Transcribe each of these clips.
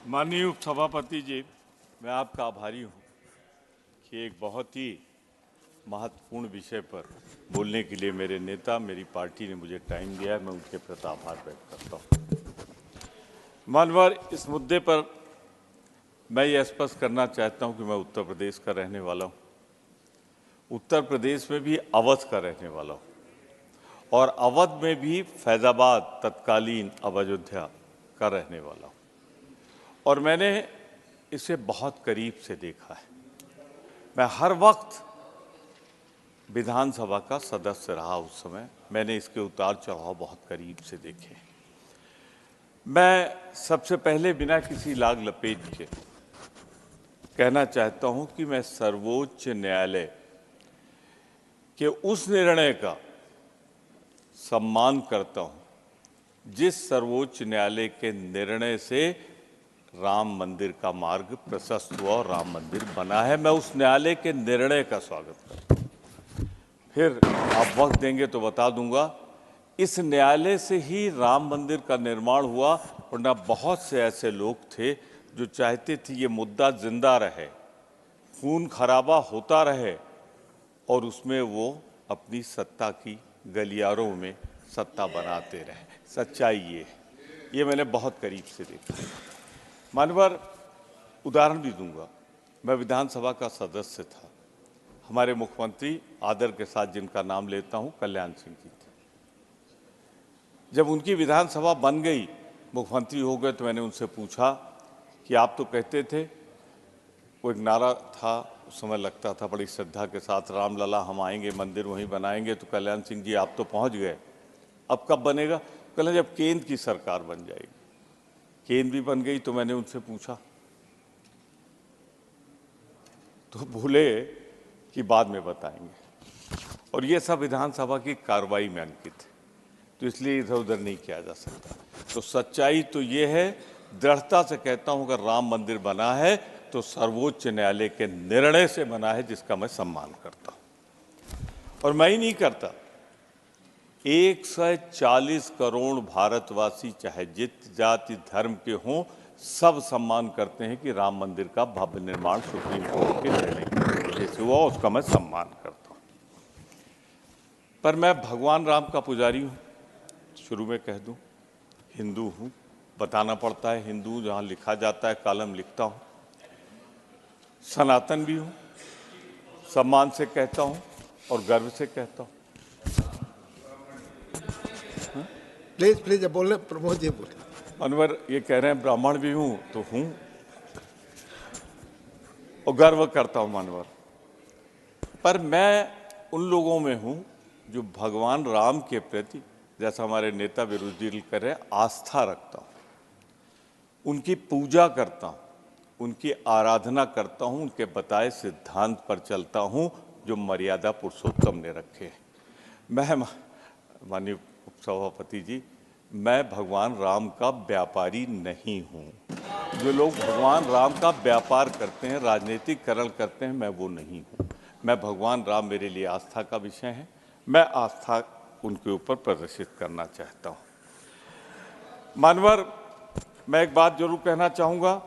माननीय उपसभापति जी, मैं आपका आभारी हूँ कि एक बहुत ही महत्वपूर्ण विषय पर बोलने के लिए मेरे नेता, मेरी पार्टी ने मुझे टाइम दिया है। मैं उनके प्रति आभार व्यक्त करता हूँ। माननीय, इस मुद्दे पर मैं ये स्पष्ट करना चाहता हूँ कि मैं उत्तर प्रदेश का रहने वाला हूँ, उत्तर प्रदेश में भी अवध का रहने वाला हूँ और अवध में भी फैजाबाद, तत्कालीन अब अयोध्या का रहने वाला हूँ और मैंने इसे बहुत करीब से देखा है। मैं हर वक्त विधानसभा का सदस्य रहा, उस समय मैंने इसके उतार चढ़ाव बहुत करीब से देखे। मैं सबसे पहले बिना किसी लाग लपेट के कहना चाहता हूं कि मैं सर्वोच्च न्यायालय के उस निर्णय का सम्मान करता हूं जिस सर्वोच्च न्यायालय के निर्णय से राम मंदिर का मार्ग प्रशस्त हुआ और राम मंदिर बना है। मैं उस न्यायालय के निर्णय का स्वागत करता हूं। फिर आप वक्त देंगे तो बता दूंगा, इस न्यायालय से ही राम मंदिर का निर्माण हुआ, वरना बहुत से ऐसे लोग थे जो चाहते थे ये मुद्दा जिंदा रहे, खून खराबा होता रहे और उसमें वो अपनी सत्ता की गलियारों में सत्ता बनाते रहे। सच्चाई ये मैंने बहुत करीब से देखा। माननीय, उदाहरण भी दूंगा। मैं विधानसभा का सदस्य था, हमारे मुख्यमंत्री आदर के साथ जिनका नाम लेता हूं, कल्याण सिंह जी थे। जब उनकी विधानसभा बन गई, मुख्यमंत्री हो गए, तो मैंने उनसे पूछा कि आप तो कहते थे, वो एक नारा था उस समय लगता था बड़ी श्रद्धा के साथ, रामलला हम आएंगे, मंदिर वहीं बनाएंगे। तो कल्याण सिंह जी आप तो पहुंच गए, अब कब बनेगा? कहले जब केंद्र की सरकार बन जाएगी। केंद्र भी बन गई तो मैंने उनसे पूछा तो बोले कि बाद में बताएंगे। और ये सब विधानसभा की कार्रवाई में अंकित है, तो इसलिए इधर उधर नहीं किया जा सकता। तो सच्चाई तो ये है, दृढ़ता से कहता हूं, अगर राम मंदिर बना है तो सर्वोच्च न्यायालय के निर्णय से बना है, जिसका मैं सम्मान करता हूं। और मैं ही नहीं करता, 140 करोड़ भारतवासी चाहे जित जाति धर्म के हों, सब सम्मान करते हैं कि राम मंदिर का भव्य निर्माण सुप्रीम कोर्ट के निर्णय की वजह से हुआ, उसका मैं सम्मान करता हूं। पर मैं भगवान राम का पुजारी हूं, शुरू में कह दूं, हिंदू हूं, बताना पड़ता है हिंदू, जहां लिखा जाता है कॉलम लिखता हूं। सनातन भी हूं, सम्मान से कहता हूं और गर्व से कहता हूं। प्लीज बोले, प्रमोद जी बोले। अनवर ये कह रहे हैं ब्राह्मण भी हूं तो हूं और गर्व करता हूं मानवर। पर मैं उन लोगों में हूं जो भगवान राम के प्रति, जैसा हमारे नेता विरोधी दल कर रहे, आस्था रखता हूं, उनकी पूजा करता हूं, उनकी आराधना करता हूं, उनके बताए सिद्धांत पर चलता हूं जो मर्यादा पुरुषोत्तम ने रखे हैं। मैं माननीय उपसभापति जी, मैं भगवान राम का व्यापारी नहीं हूं। जो लोग भगवान राम का व्यापार करते हैं, राजनीतिकरण करते हैं, मैं वो नहीं हूं। मैं भगवान राम मेरे लिए आस्था का विषय है, मैं आस्था उनके ऊपर प्रदर्शित करना चाहता हूं। मानवर, मैं एक बात जरूर कहना चाहूँगा,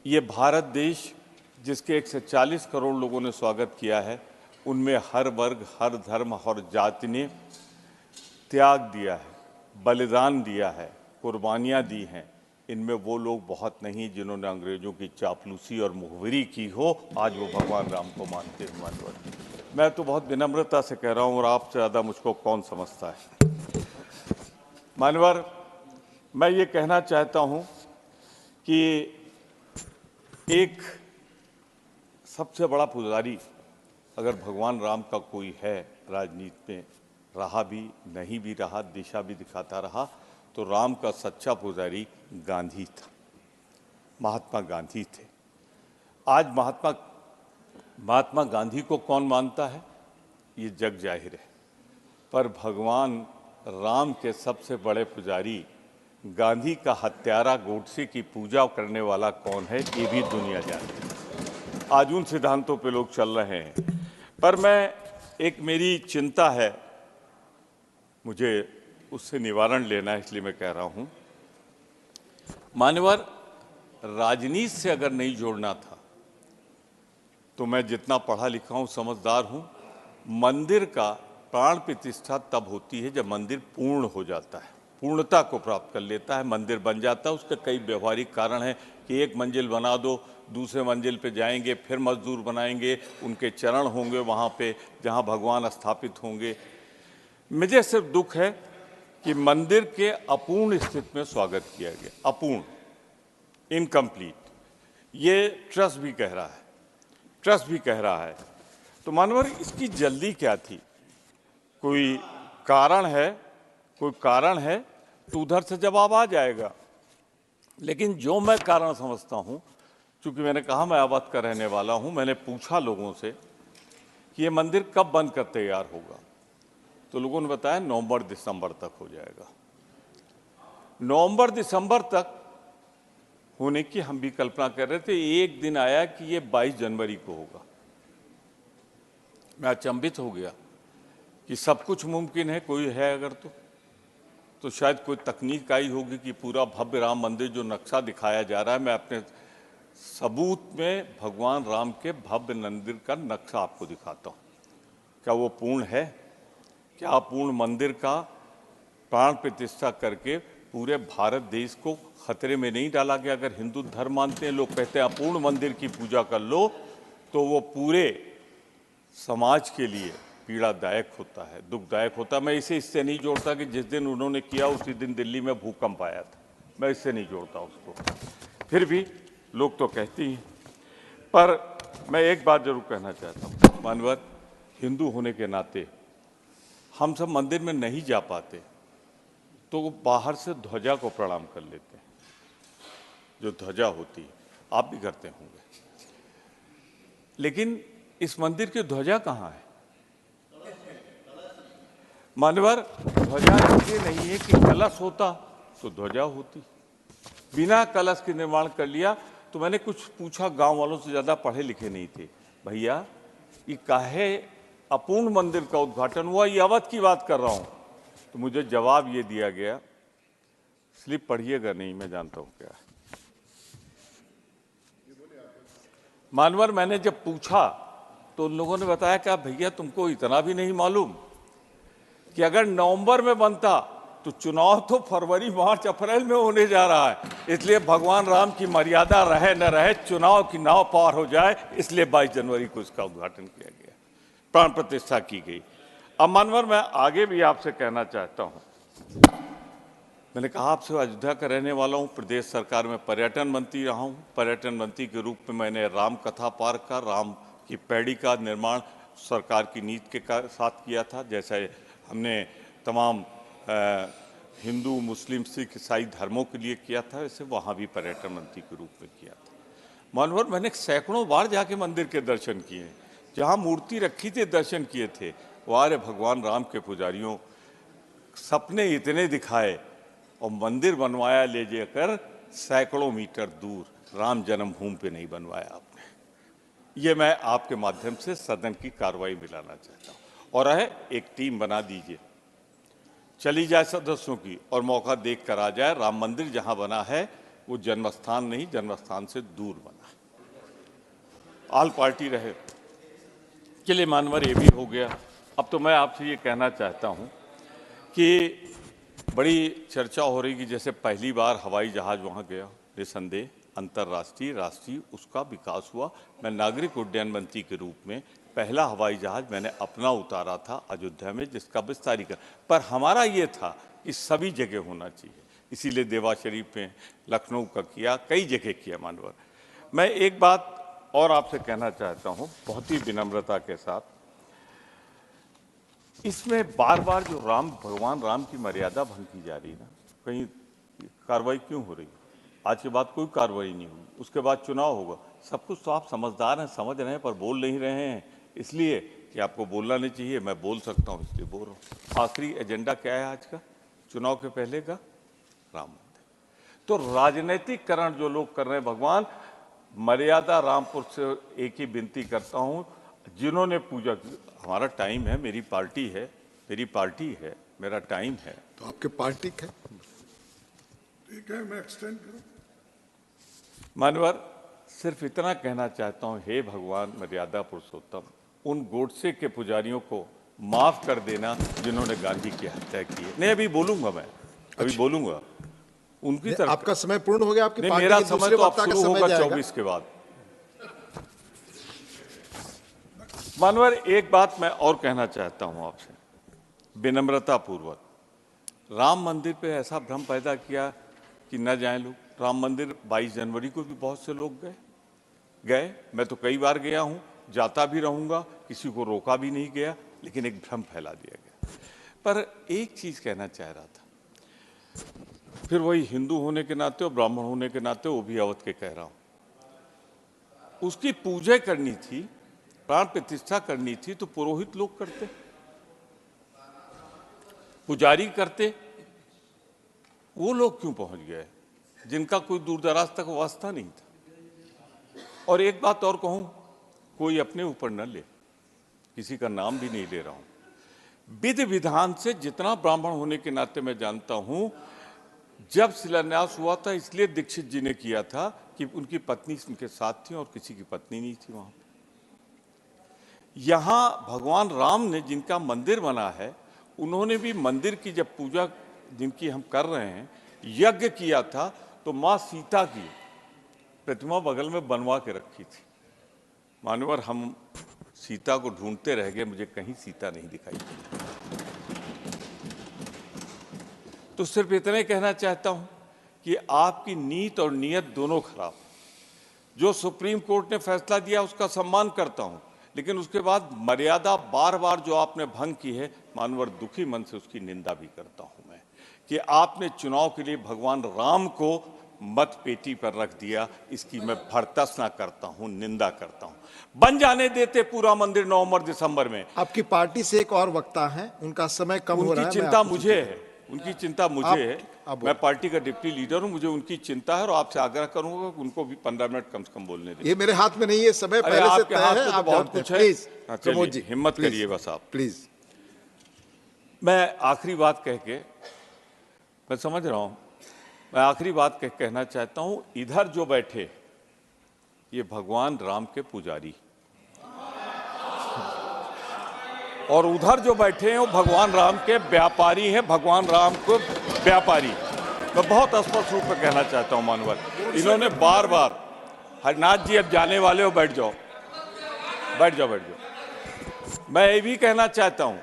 ये भारत देश जिसके 140 करोड़ लोगों ने स्वागत किया है, उनमें हर वर्ग, हर धर्म, हर जाति ने त्याग दिया है, बलिदान दिया है, कुर्बानियाँ दी हैं। इनमें वो लोग बहुत नहीं जिन्होंने अंग्रेजों की चापलूसी और मुखबिरी की हो, आज वो भगवान राम को मानते हैं। मानवर, मैं तो बहुत विनम्रता से कह रहा हूँ और आपसे ज़्यादा मुझको कौन समझता है। मानवर, मैं ये कहना चाहता हूँ कि एक सबसे बड़ा पुजारी अगर भगवान राम का कोई है, राजनीति में रहा भी, नहीं भी रहा, दिशा भी दिखाता रहा, तो राम का सच्चा पुजारी गांधी था, महात्मा गांधी थे। आज महात्मा गांधी को कौन मानता है, ये जग जाहिर है, पर भगवान राम के सबसे बड़े पुजारी गांधी का हत्यारा गोडसे की पूजा करने वाला कौन है, ये भी दुनिया जानती है। आज उन सिद्धांतों पे लोग चल रहे हैं। पर मेरी चिंता है, मुझे उससे निवारण लेना है, इसलिए मैं कह रहा हूं। मान्यवर, राजनीति से अगर नहीं जोड़ना था तो मैं जितना पढ़ा लिखा हूं, समझदार हूं, मंदिर का प्राण प्रतिष्ठा तब होती है जब मंदिर पूर्ण हो जाता है, पूर्णता को प्राप्त कर लेता है, मंदिर बन जाता है। उसके कई व्यवहारिक कारण हैं कि एक मंजिल बना दो, दूसरे मंजिल पे जाएंगे, फिर मजदूर बनाएंगे, उनके चरण होंगे वहाँ पे जहाँ भगवान स्थापित होंगे। मुझे सिर्फ दुख है कि मंदिर के अपूर्ण स्थिति में स्वागत किया गया, अपूर्ण, इनकम्प्लीट। ये ट्रस्ट भी कह रहा है, ट्रस्ट भी कह रहा है। तो मानवर, इसकी जल्दी क्या थी? कोई कारण है, कोई कारण है तो उधर से जवाब आ जाएगा। लेकिन जो मैं कारण समझता हूं, चूंकि मैंने कहा मैं अवध का रहने वाला हूं, मैंने पूछा लोगों से कि ये मंदिर कब बनकर तैयार होगा, तो लोगों ने बताया नवंबर दिसंबर तक हो जाएगा। नवंबर दिसंबर तक होने की हम भी कल्पना कर रहे थे। एक दिन आया कि ये 22 जनवरी को होगा। मैं अचंभित हो गया कि सब कुछ मुमकिन है, कोई है अगर तो शायद कोई तकनीक आई होगी कि पूरा भव्य राम मंदिर जो नक्शा दिखाया जा रहा है, मैं अपने सबूत में भगवान राम के भव्य मंदिर का नक्शा आपको दिखाता हूँ। क्या वो पूर्ण है? क्या पूर्ण मंदिर का प्राण प्रतिष्ठा करके पूरे भारत देश को खतरे में नहीं डाला गया? अगर हिंदू धर्म मानते हैं, लोग कहते हैं अपूर्ण मंदिर की पूजा कर लो, तो वो पूरे समाज के लिए पीड़ादायक होता है, दुखदायक होता है। मैं इसे इससे नहीं जोड़ता कि जिस दिन उन्होंने किया उसी दिन दिल्ली में भूकंप आया था, मैं इससे नहीं जोड़ता उसको। फिर भी लोग तो कहते ही। पर मैं एक बात जरूर कहना चाहता हूँ, मानवर, हिंदू होने के नाते हम सब मंदिर में नहीं जा पाते तो वो बाहर से ध्वजा को प्रणाम कर लेते हैं, जो ध्वजा होती है, आप भी करते होंगे। लेकिन इस मंदिर की ध्वजा कहाँ है? मानवर, ध्वजा इसलिए नहीं है कि कलश होता तो ध्वजा होती। बिना कलश के निर्माण कर लिया। तो मैंने कुछ पूछा, गांव वालों से, ज्यादा पढ़े लिखे नहीं थे, भैया ये काहे अपूर्ण मंदिर का उद्घाटन हुआ? ये अवध की बात कर रहा हूं। तो मुझे जवाब ये दिया गया, स्लिप पढ़िएगा नहीं, मैं जानता हूं क्या है। मानवर, मैंने जब पूछा तो उन लोगों ने बताया कि भैया तुमको इतना भी नहीं मालूम कि अगर नवंबर में बनता तो चुनाव तो फरवरी मार्च अप्रैल में होने जा रहा है। इसलिए भगवान राम की मर्यादा रहे न रहे, चुनाव की नाव पार हो जाए, इसलिए 22 जनवरी को इसका उद्घाटन किया गया, प्राण प्रतिष्ठा की गई। अब मानवर, मैं आगे भी आपसे कहना चाहता हूं, मैंने कहा आपसे अयोध्या का रहने वाला हूं, प्रदेश सरकार में पर्यटन मंत्री रहा हूं। पर्यटन मंत्री के रूप में मैंने राम कथा पार्क का, राम की पैड़ी का निर्माण सरकार की नीति के साथ किया था। जैसे हमने तमाम हिंदू, मुस्लिम, सिख, ईसाई धर्मों के लिए किया था, वैसे वहाँ भी पर्यटन मंत्री के रूप में किया था। मानवर, मैंने सैकड़ों बार जाके मंदिर के दर्शन किए, जहाँ मूर्ति रखी थी दर्शन किए थे। वारे भगवान राम के पुजारियों, सपने इतने दिखाए और मंदिर बनवाया ले जाकर सैकड़ों मीटर दूर, राम जन्मभूमि पे नहीं बनवाया आपने। ये मैं आपके माध्यम से सदन की कार्रवाई में लाना चाहता हूँ। और है, एक टीम बना दीजिए, चली जाए सदस्यों की, और मौका देख कर आ जाए। राम मंदिर जहां बना है वो जन्मस्थान नहीं, जन्मस्थान से दूर बना, ऑल पार्टी रहे। चलिए मानवर, ये भी हो गया। अब तो मैं आपसे ये कहना चाहता हूं कि बड़ी चर्चा हो रही कि जैसे पहली बार हवाई जहाज वहां गया, निसंदेह अंतर्राष्ट्रीय, राष्ट्रीय उसका विकास हुआ। मैं नागरिक उड्डयन मंत्री के रूप में पहला हवाई जहाज मैंने अपना उतारा था अयोध्या में, जिसका विस्तारीकरण, पर हमारा ये था कि सभी जगह होना चाहिए, इसीलिए देवा शरीफ में, लखनऊ का किया, कई जगह किया। मानवर, मैं एक बात और आपसे कहना चाहता हूं बहुत ही विनम्रता के साथ, इसमें बार बार जो भगवान राम की मर्यादा भंग की जा रही है ना, कहीं कार्रवाई क्यों हो रही? आज के बाद कोई कार्रवाई नहीं होगी, उसके बाद चुनाव होगा। सब कुछ तो आप समझदार हैं, समझ रहे हैं, पर बोल नहीं रहे हैं, इसलिए कि आपको बोलना नहीं चाहिए। मैं बोल सकता हूं, इसलिए बोल रहा हूं। आखिरी एजेंडा क्या है आज का, चुनाव के पहले का? राम मंदिर। तो राजनीतिकरण जो लोग कर रहे हैं, भगवान, मर्यादा रामपुर से एक ही विनती करता हूं, जिन्होंने पूजा की, हमारा टाइम है, मेरी पार्टी है, मेरी पार्टी है, मेरा टाइम है। तो आपके पार्टी है, ठीक है, मैं एक्सटेंड करूं। मानवर, सिर्फ इतना कहना चाहता हूं, हे भगवान मर्यादा पुरुषोत्तम, उन गोडसे के पुजारियों को माफ कर देना जिन्होंने गांधी की हत्या की है। नहीं, अभी बोलूंगा मैं, अभी बोलूंगा उनकी तरफ। आपका समय पूर्ण हो गया। आपकी नहीं, पार्टी मेरा के समय दूसरे तो अब वक्ता का शुरू समय होगा जाएगा। 24 के बाद। मानवर, एक बात मैं और कहना चाहता हूं आपसे विनम्रता पूर्वक। राम मंदिर पे ऐसा भ्रम पैदा किया कि न जाए लोग। राम मंदिर 22 जनवरी को भी बहुत से लोग गए। मैं तो कई बार गया हूं, जाता भी रहूंगा, किसी को रोका भी नहीं गया, लेकिन एक भ्रम फैला दिया गया। पर एक चीज कहना चाह रहा था, फिर वही हिंदू होने के नाते और ब्राह्मण होने के नाते वो भी अवध के कह रहा हूं। उसकी पूजा करनी थी, प्राण प्रतिष्ठा करनी थी, तो पुरोहित लोग करते, पुजारी करते। वो लोग क्यों पहुंच गए जिनका कोई दूर दराज तक वास्ता नहीं था? और एक बात और कहूं, कोई अपने ऊपर न ले, किसी का नाम भी नहीं ले रहा हूं। विधि विधान से जितना ब्राह्मण होने के नाते मैं जानता हूं, जब शिलान्यास हुआ था इसलिए दीक्षित जी ने किया था कि उनकी पत्नी उनके साथ थी और किसी की पत्नी नहीं थी वहां। यहां भगवान राम ने जिनका मंदिर बना है, उन्होंने भी मंदिर की जब पूजा जिनकी हम कर रहे हैं, यज्ञ किया था, तो मां सीता की प्रतिमा बगल में बनवा के रखी थी। मानवर, हम सीता को ढूंढते रह गए, मुझे कहीं सीता नहीं दिखाई दी। तो सिर्फ इतना ही कहना चाहता हूं कि आपकी नीत और नियत दोनों खराब। जो सुप्रीम कोर्ट ने फैसला दिया उसका सम्मान करता हूं, लेकिन उसके बाद मर्यादा बार बार जो आपने भंग की है, मानवर, दुखी मन से उसकी निंदा भी करता हूं मैं, कि आपने चुनाव के लिए भगवान राम को मत पेटी पर रख दिया। इसकी मैं भर्त्सना करता हूं, निंदा करता हूं। बन जाने देते पूरा मंदिर नवंबर दिसंबर में। आपकी पार्टी से एक और वक्ता है, उनका समय कम हो रहा है। उनकी चिंता मुझे है, उनकी चिंता मुझे है। आप मैं पार्टी का डिप्टी लीडर हूं, मुझे उनकी चिंता है और आपसे आग्रह करूंगा कि उनको भी 15 मिनट कम से कम बोलने दें। ये मेरे हाथ में नहीं है, समय अरे पहले से आपके तय हाथ है। में तो आप बहुत जानते हैं। कुछ है। प्लीज हाँ, प्रमोद चलिए, जी, हिम्मत प्लीज, करिए बस आप। प्लीज। मैं आखिरी बात कह के, मैं समझ रहा हूं, मैं आखिरी बात कहना चाहता हूं। इधर जो बैठे ये भगवान राम के पुजारी, और उधर जो बैठे हैं वो भगवान राम के व्यापारी हैं। भगवान राम को व्यापारी मैं बहुत स्पष्ट रूप में कहना चाहता हूं। मानवर, इन्होंने बार बार, हरनाथ जी अब जाने वाले हो, बैठ जाओ, बैठ जाओ, बैठ जाओ। मैं ये भी कहना चाहता हूं,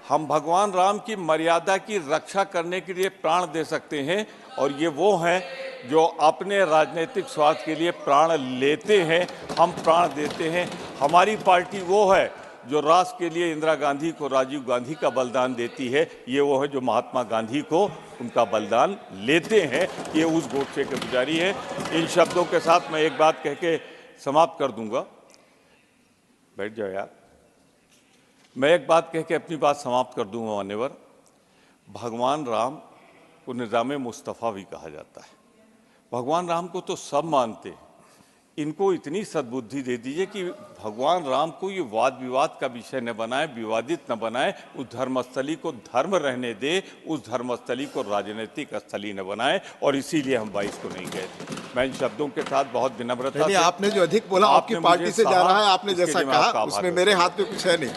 हम भगवान राम की मर्यादा की रक्षा करने के लिए प्राण दे सकते हैं, और ये वो हैं जो अपने राजनीतिक स्वार्थ के लिए प्राण लेते हैं। हम प्राण देते हैं। हमारी पार्टी वो है जो राष्ट्र के लिए इंदिरा गांधी को राजीव गांधी का बलिदान देती है। ये वो है जो महात्मा गांधी को उनका बलिदान लेते हैं। ये उस गोडसे के पुजारी हैं। इन शब्दों के साथ मैं एक बात कह के समाप्त कर दूंगा। बैठ जाओ यार। मैं एक बात कह के अपनी बात समाप्त कर दूंगा। मान्यवर, भगवान राम को निज़ाम मुस्तफ़ा भी कहा जाता है। भगवान राम को तो सब मानते हैं। इनको इतनी सद्बुद्धि दे दीजिए कि भगवान राम को ये वाद विवाद का विषय न बनाए, विवादित न बनाए। उस धर्मस्थली को धर्म रहने दे, उस धर्मस्थली को राजनीतिक स्थली न बनाए। और इसीलिए हम 22 को नहीं गए थे। मैं इन शब्दों के साथ बहुत विनम्रता से, आपने जो अधिक बोला आपकी पार्टी से जा रहा है, आपने जैसा कहा उसमें मेरे हाथ में कुछ है नहीं।